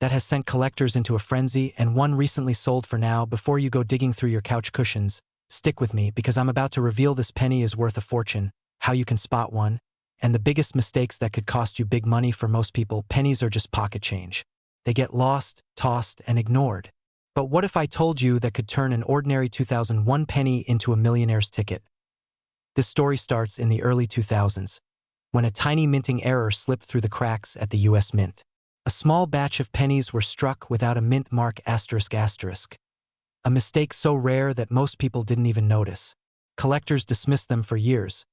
that has sent collectors into a frenzy, and one recently sold for now. Before you go digging through your couch cushions, stick with me because I'm about to reveal this penny is worth a fortune, how you can spot one, and the biggest mistakes that could cost you big money. For most people, pennies are just pocket change. They get lost, tossed, and ignored. But what if I told you that could turn an ordinary 2001 penny into a millionaire's ticket? This story starts in the early 2000s, when a tiny minting error slipped through the cracks at the US Mint. A small batch of pennies were struck without a mint mark ***. A mistake so rare that most people didn't even notice. Collectors dismissed them for years.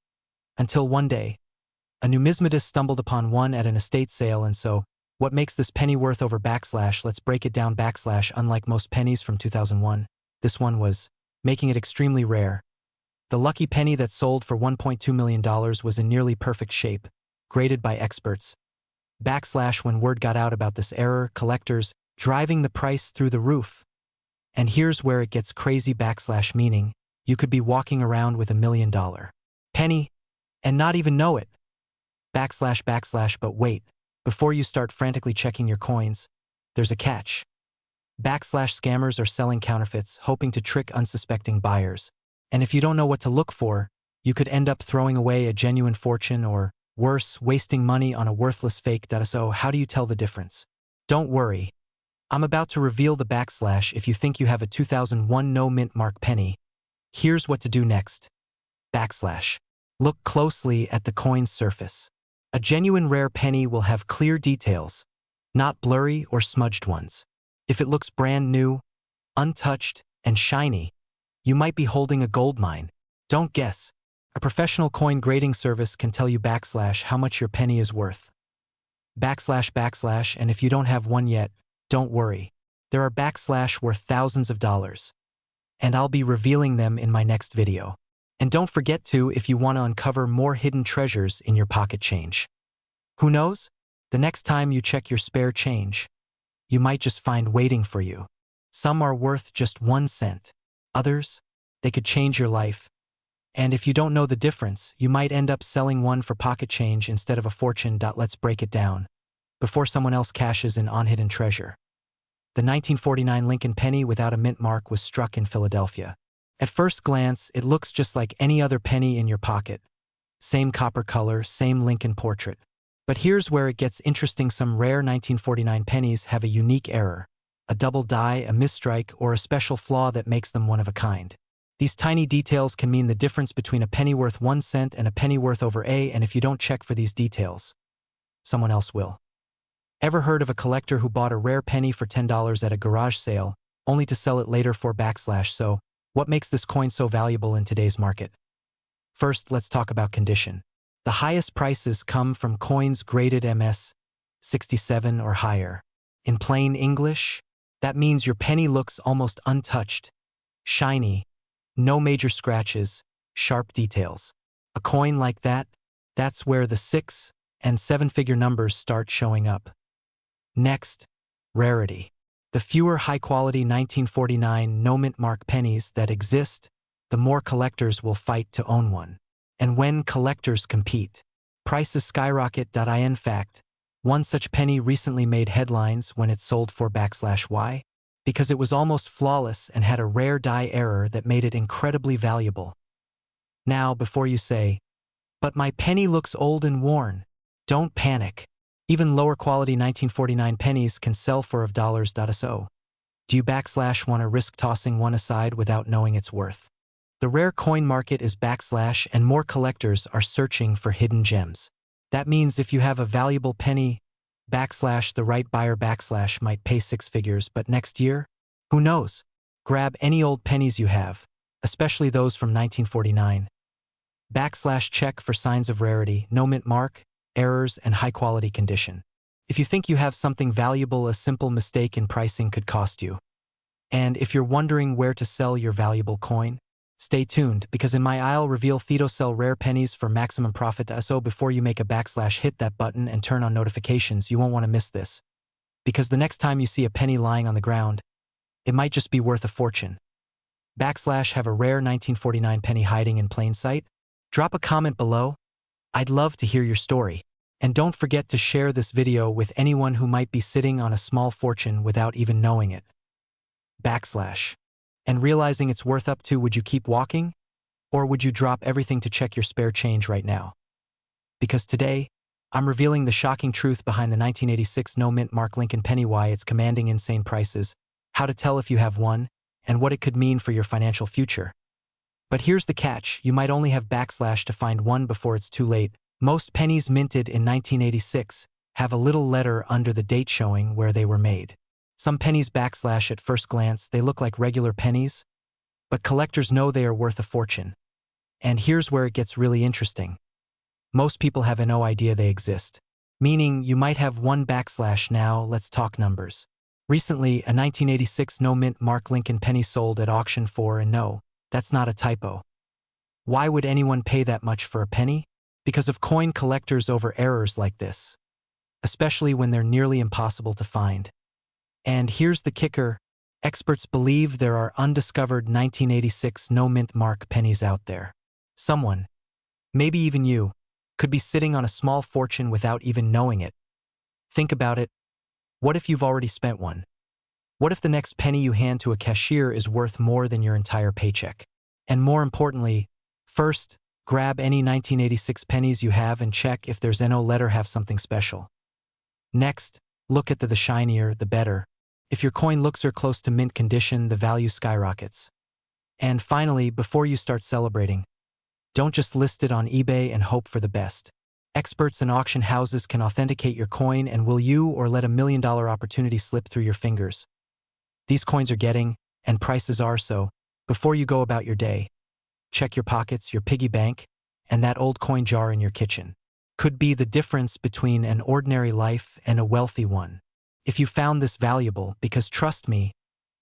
Until one day, a numismatist stumbled upon one at an estate sale, and so, what makes this penny worth over ***? Let's break it down ***. Unlike most pennies from 2001, this one was, making it extremely rare. The lucky penny that sold for $1.2 million was in nearly perfect shape, graded by experts. When word got out about this error, collectors driving the price through the roof. And here's where it gets crazy **, meaning you could be walking around with $1 million penny and not even know it. But wait, before you start frantically checking your coins, there's a catch. Scammers are selling counterfeits, hoping to trick unsuspecting buyers. And if you don't know what to look for, you could end up throwing away a genuine fortune or, worse, wasting money on a worthless fake. So how do you tell the difference? Don't worry. I'm about to reveal the *. If you think you have a 2001 no mint mark penny, here's what to do next. Look closely at the coin's surface. A genuine rare penny will have clear details, not blurry or smudged ones. If it looks brand new, untouched, and shiny, you might be holding a gold mine. Don't guess. A professional coin grading service can tell you * how much your penny is worth. And if you don't have one yet, don't worry. There are * worth thousands of dollars. And I'll be revealing them in my next video. And don't forget to, if you want to uncover more hidden treasures in your pocket change. Who knows? The next time you check your spare change, you might just find waiting for you. Some are worth just 1 cent. Others, they could change your life. And if you don't know the difference, you might end up selling one for pocket change instead of a fortune. Let's break it down, before someone else cashes in on hidden treasure. The 1949 Lincoln penny without a mint mark was struck in Philadelphia. At first glance, it looks just like any other penny in your pocket. Same copper color, same Lincoln portrait. But here's where it gets interesting. Some rare 1949 pennies have a unique error, a double die, a misstrike, or a special flaw that makes them one of a kind. These tiny details can mean the difference between a penny worth 1 cent and a penny worth over $1, and if you don't check for these details, someone else will. Ever heard of a collector who bought a rare penny for $10 at a garage sale, only to sell it later for *? So, what makes this coin so valuable in today's market? First, let's talk about condition. The highest prices come from coins graded MS 67 or higher. In plain English, that means your penny looks almost untouched, shiny, no major scratches, sharp details. A coin like that, that's where the 6- and 7-figure numbers start showing up. Next, rarity. The fewer high-quality 1949 no-mint mark pennies that exist, the more collectors will fight to own one. And when collectors compete, prices skyrocket. In fact, one such penny recently made headlines when it sold for *Y, because it was almost flawless and had a rare die error that made it incredibly valuable. Now, before you say, "But my penny looks old and worn," don't panic. Even lower quality 1949 pennies can sell for $. So, do you * want to risk tossing one aside without knowing its worth? The rare coin market is * and more collectors are searching for hidden gems. That means if you have a valuable penny, / the right buyer / might pay 6 figures, but next year? Who knows? Grab any old pennies you have, especially those from 1949. / check for signs of rarity, no mint mark, errors, and high-quality condition. If you think you have something valuable, a simple mistake in pricing could cost you. And if you're wondering where to sell your valuable coin, stay tuned, because in my I'll reveal Theto sell rare pennies for maximum profit. So before you make a / hit that button and turn on notifications. You won't want to miss this. Because the next time you see a penny lying on the ground, it might just be worth a fortune. / have a rare 1949 penny hiding in plain sight? Drop a comment below. I'd love to hear your story. And don't forget to share this video with anyone who might be sitting on a small fortune without even knowing it. And realizing it's worth up to, would you keep walking? Or would you drop everything to check your spare change right now? Because today, I'm revealing the shocking truth behind the 1986 no-mint Mark Lincoln penny, why it's commanding insane prices, how to tell if you have one, and what it could mean for your financial future. But here's the catch: you might only have to find one before it's too late. Most pennies minted in 1986 have a little letter under the date showing where they were made. Some pennies at first glance, they look like regular pennies, but collectors know they are worth a fortune. And here's where it gets really interesting. Most people have no idea they exist. Meaning you might have one now. Let's talk numbers. Recently, a 1986 no-mint Mark Lincoln penny sold at auction for, and no, that's not a typo. Why would anyone pay that much for a penny? Because of coin collectors over errors like this, especially when they're nearly impossible to find. And here's the kicker: experts believe there are undiscovered 1986 no-mint Mark pennies out there. Someone, maybe even you, could be sitting on a small fortune without even knowing it. Think about it. What if you've already spent one? What if the next penny you hand to a cashier is worth more than your entire paycheck? And more importantly, first, grab any 1986 pennies you have and check if there's no letter have something special. Next, look at the shinier, the better. If your coin looks close to mint condition, the value skyrockets. And finally, before you start celebrating, don't just list it on eBay and hope for the best. Experts and auction houses can authenticate your coin, and will you or let $1 million opportunity slip through your fingers? These coins are getting, and prices are, so before you go about your day, check your pockets, your piggy bank, and that old coin jar in your kitchen. Could be the difference between an ordinary life and a wealthy one. If you found this valuable, because trust me,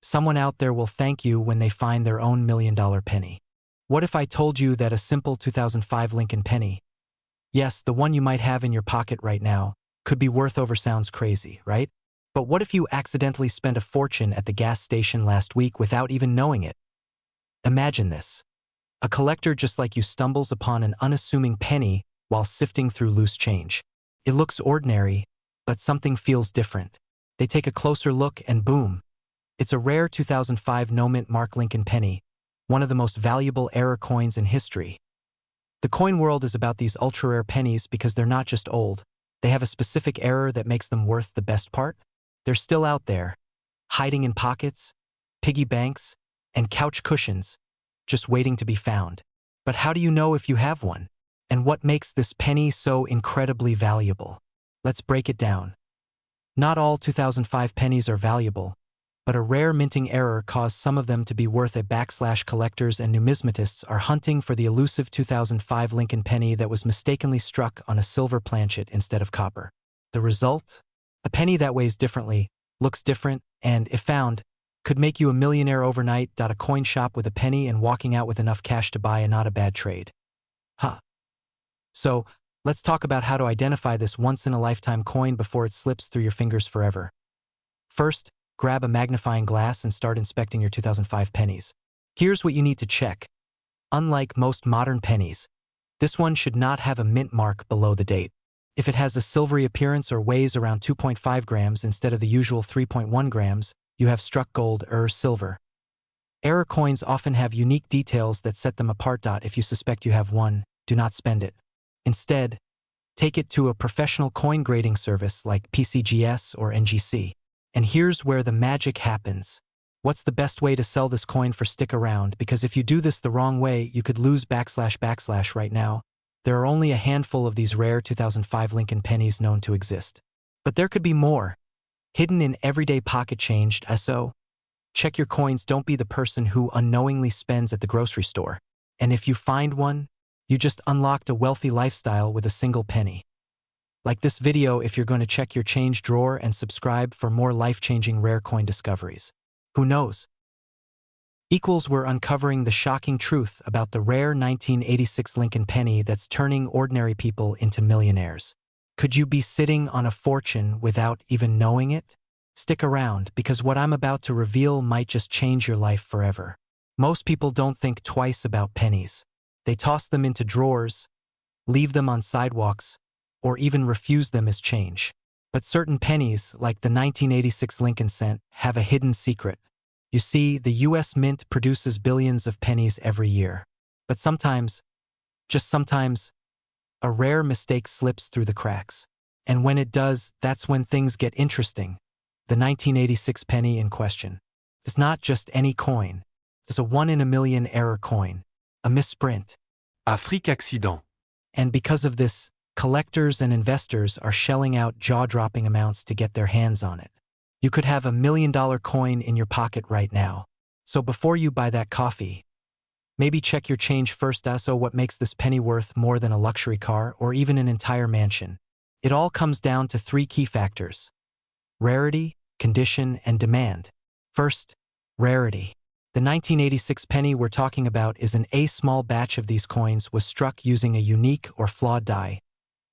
someone out there will thank you when they find their own $1 million penny. What if I told you that a simple 2005 Lincoln penny, yes, the one you might have in your pocket right now, could be worth over? Sounds crazy, right? But what if you accidentally spent a fortune at the gas station last week without even knowing it? Imagine this. A collector just like you stumbles upon an unassuming penny while sifting through loose change. It looks ordinary, but something feels different. They take a closer look and boom. It's a rare 2005 no-mint Mark Lincoln penny, one of the most valuable error coins in history. The coin world is about these ultra-rare pennies because they're not just old, they have a specific error that makes them worth the best part. They're still out there, hiding in pockets, piggy banks, and couch cushions, just waiting to be found. But how do you know if you have one? And what makes this penny so incredibly valuable? Let's break it down. Not all 2005 pennies are valuable, but a rare minting error caused some of them to be worth a collectors and numismatists are hunting for the elusive 2005 Lincoln penny that was mistakenly struck on a silver planchet instead of copper. The result? A penny that weighs differently, looks different, and, if found, could make you a millionaire overnight. A coin shop with a penny and walking out with enough cash to buy, and not a bad trade. So, let's talk about how to identify this once-in-a-lifetime coin before it slips through your fingers forever. First, grab a magnifying glass and start inspecting your 2005 pennies. Here's what you need to check. Unlike most modern pennies, this one should not have a mint mark below the date. If it has a silvery appearance or weighs around 2.5 grams instead of the usual 3.1 grams, you have struck gold or silver. Error coins often have unique details that set them apart. If you suspect you have one, do not spend it. Instead, take it to a professional coin grading service like PCGS or NGC. And here's where the magic happens. What's the best way to sell this coin for? Stick around, because if you do this the wrong way, you could lose right now. There are only a handful of these rare 2005 Lincoln pennies known to exist. But there could be more, hidden in everyday pocket change. So, check your coins. Don't be the person who unknowingly spends at the grocery store. And if you find one, you just unlocked a wealthy lifestyle with a single penny. Like this video if you're going to check your change drawer, and subscribe for more life-changing rare coin discoveries. Who knows? We're uncovering the shocking truth about the rare 1986 Lincoln penny that's turning ordinary people into millionaires. Could you be sitting on a fortune without even knowing it? Stick around, because what I'm about to reveal might just change your life forever. Most people don't think twice about pennies. They toss them into drawers, leave them on sidewalks, or even refuse them as change. But certain pennies, like the 1986 Lincoln cent, have a hidden secret. You see, the US Mint produces billions of pennies every year. But sometimes, just sometimes, a rare mistake slips through the cracks. And when it does, that's when things get interesting. The 1986 penny in question is not just any coin. It's a 1 in a million error coin, a misprint. Afrique accident. And because of this, collectors and investors are shelling out jaw-dropping amounts to get their hands on it. You could have $1 million coin in your pocket right now. So before you buy that coffee, maybe check your change first. Also, what makes this penny worth more than a luxury car or even an entire mansion? It all comes down to 3 key factors: rarity, condition, and demand. First, rarity. The 1986 penny we're talking about is an small batch of these coins was struck using a unique or flawed die,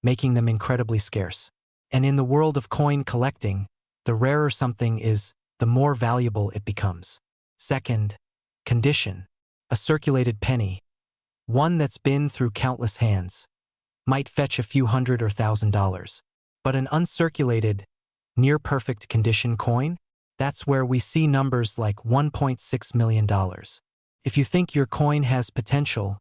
making them incredibly scarce. And in the world of coin collecting, the rarer something is, the more valuable it becomes. Second, condition. A circulated penny, one that's been through countless hands, might fetch a few $100 or $1,000. But an uncirculated, near-perfect condition coin? That's where we see numbers like $1.6 million. If you think your coin has potential,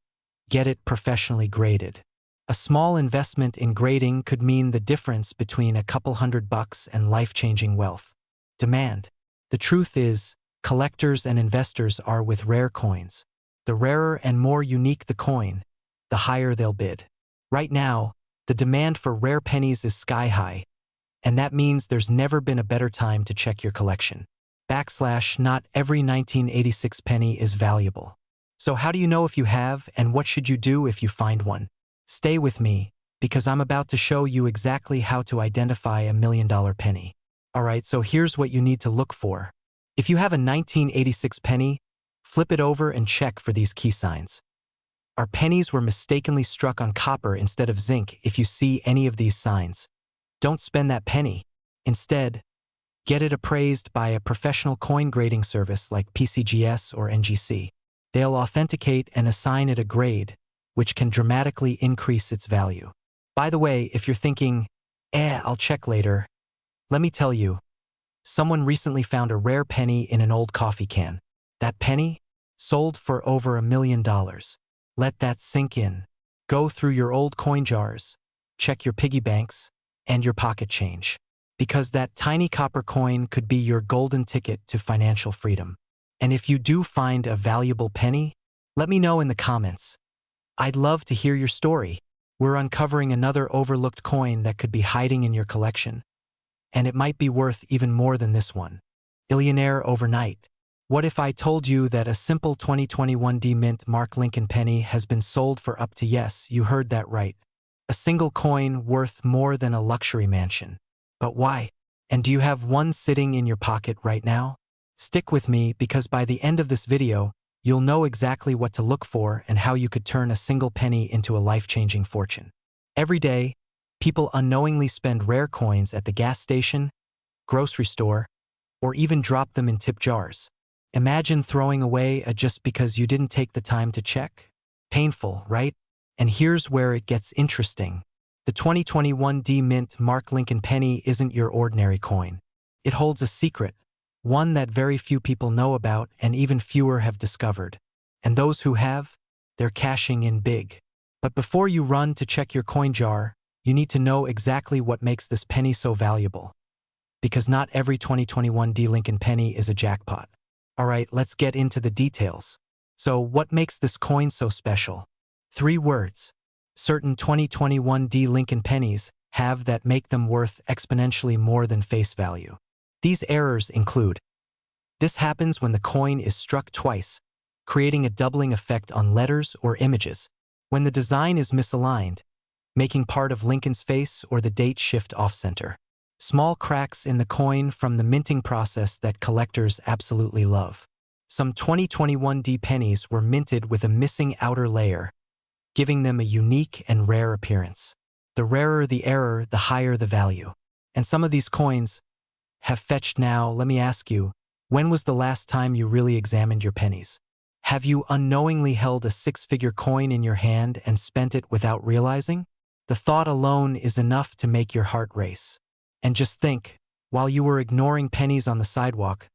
get it professionally graded. A small investment in grading could mean the difference between a couple $100 and life-changing wealth. Demand. The truth is, collectors and investors are with rare coins. The rarer and more unique the coin, the higher they'll bid. Right now, the demand for rare pennies is sky-high, and that means there's never been a better time to check your collection. Not every 1986 penny is valuable. So how do you know if you have, and what should you do if you find one? Stay with me, because I'm about to show you exactly how to identify a $1 million penny. Alright, so here's what you need to look for. If you have a 1986 penny, flip it over and check for these key signs. Our pennies were mistakenly struck on copper instead of zinc. If you see any of these signs, don't spend that penny. Instead, get it appraised by a professional coin grading service like PCGS or NGC. They'll authenticate and assign it a grade, which can dramatically increase its value. By the way, if you're thinking, I'll check later, let me tell you, someone recently found a rare penny in an old coffee can. That penny sold for over $1 million. Let that sink in. Go through your old coin jars, check your piggy banks, and your pocket change. Because that tiny copper coin could be your golden ticket to financial freedom. And if you do find a valuable penny, let me know in the comments. I'd love to hear your story. We're uncovering another overlooked coin that could be hiding in your collection. And it might be worth even more than this one. Billionaire overnight. What if I told you that a simple 2021 D Mint Mark Lincoln penny has been sold for up to, yes, you heard that right, a single coin worth more than a luxury mansion? But why? And do you have one sitting in your pocket right now? Stick with me, because by the end of this video, you'll know exactly what to look for and how you could turn a single penny into a life-changing fortune. Every day, people unknowingly spend rare coins at the gas station, grocery store, or even drop them in tip jars. Imagine throwing away a just because you didn't take the time to check? Painful, right? And here's where it gets interesting. The 2021 D Mint Mark Lincoln penny isn't your ordinary coin. It holds a secret, one that very few people know about and even fewer have discovered. And those who have, they're cashing in big. But before you run to check your coin jar, you need to know exactly what makes this penny so valuable. Because not every 2021 D Lincoln penny is a jackpot. Alright, let's get into the details. So what makes this coin so special? 3 words. Certain 2021 D Lincoln pennies have that make them worth exponentially more than face value. These errors include: this happens when the coin is struck twice, creating a doubling effect on letters or images. When the design is misaligned, making part of Lincoln's face or the date shift off-center. Small cracks in the coin from the minting process that collectors absolutely love. Some 2021 D pennies were minted with a missing outer layer, giving them a unique and rare appearance. The rarer the error, the higher the value. And some of these coins have fetched now. Let me ask you, when was the last time you really examined your pennies? Have you unknowingly held a 6-figure coin in your hand and spent it without realizing? The thought alone is enough to make your heart race. And just think, while you were ignoring pennies on the sidewalk,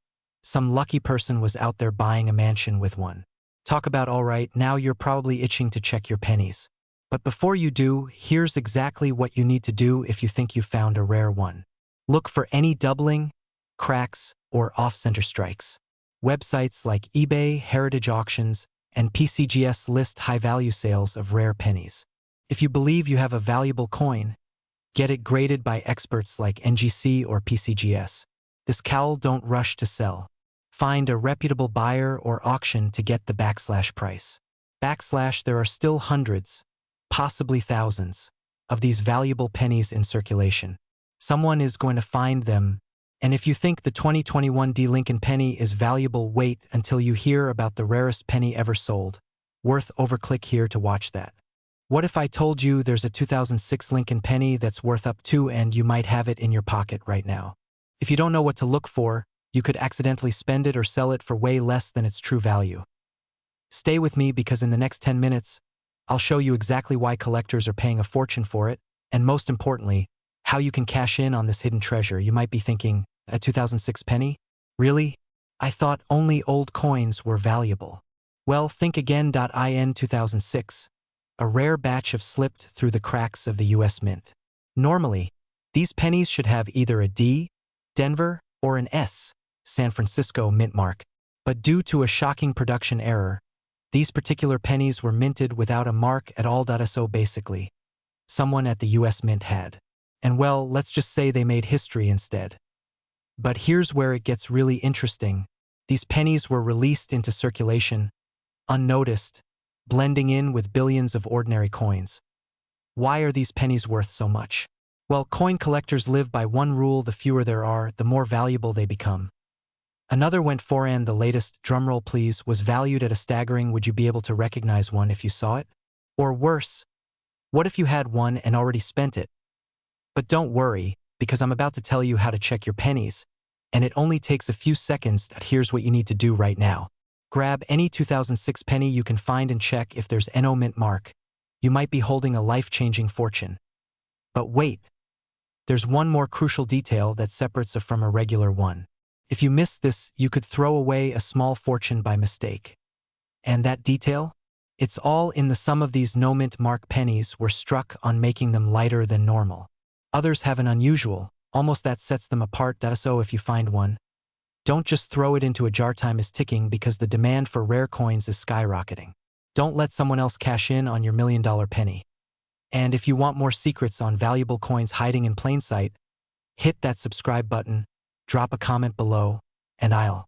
some lucky person was out there buying a mansion with one. Talk about all right, now you're probably itching to check your pennies. But before you do, here's exactly what you need to do if you think you found a rare one. Look for any doubling, cracks, or off-center strikes. Websites like eBay, Heritage Auctions, and PCGS list high-value sales of rare pennies. If you believe you have a valuable coin, get it graded by experts like NGC or PCGS. This cowl don't rush to sell. Find a reputable buyer or auction to get the price. There are still hundreds, possibly thousands, of these valuable pennies in circulation. Someone is going to find them, and if you think the 2021 D. Lincoln penny is valuable, wait until you hear about the rarest penny ever sold. Worth overclick here to watch that. What if I told you there's a 2006 Lincoln penny that's worth up to and you might have it in your pocket right now? If you don't know what to look for, you could accidentally spend it or sell it for way less than its true value. Stay with me because in the next 10 minutes, I'll show you exactly why collectors are paying a fortune for it, and most importantly, how you can cash in on this hidden treasure. You might be thinking, a 2006 penny? Really? I thought only old coins were valuable. Well, think again. In 2006, a rare batch have slipped through the cracks of the US Mint. Normally, these pennies should have either a D, Denver, or an S, San Francisco mint mark, but due to a shocking production error, these particular pennies were minted without a mark at all. So basically, someone at the US Mint had. And well, let's just say they made history instead. But here's where it gets really interesting. These pennies were released into circulation, unnoticed, blending in with billions of ordinary coins. Why are these pennies worth so much? Well, coin collectors live by one rule: the fewer there are, the more valuable they become. Another went for, and the latest, drumroll please, was valued at a staggering, would you be able to recognize one if you saw it? Or worse, what if you had one and already spent it? But don't worry, because I'm about to tell you how to check your pennies, and it only takes a few seconds. Here's what you need to do right now. Grab any 2006 penny you can find and check if there's no mint mark. You might be holding a life-changing fortune. But wait, there's one more crucial detail that separates it from a regular one. If you miss this, you could throw away a small fortune by mistake. And that detail? It's all in the sum of these no mint mark pennies were struck on making them lighter than normal. Others have an unusual, almost that sets them apart. So if you find one, don't just throw it into a jar. Time is ticking because the demand for rare coins is skyrocketing. Don't let someone else cash in on your $1 million penny. And if you want more secrets on valuable coins hiding in plain sight, hit that subscribe button, drop a comment below, and I'll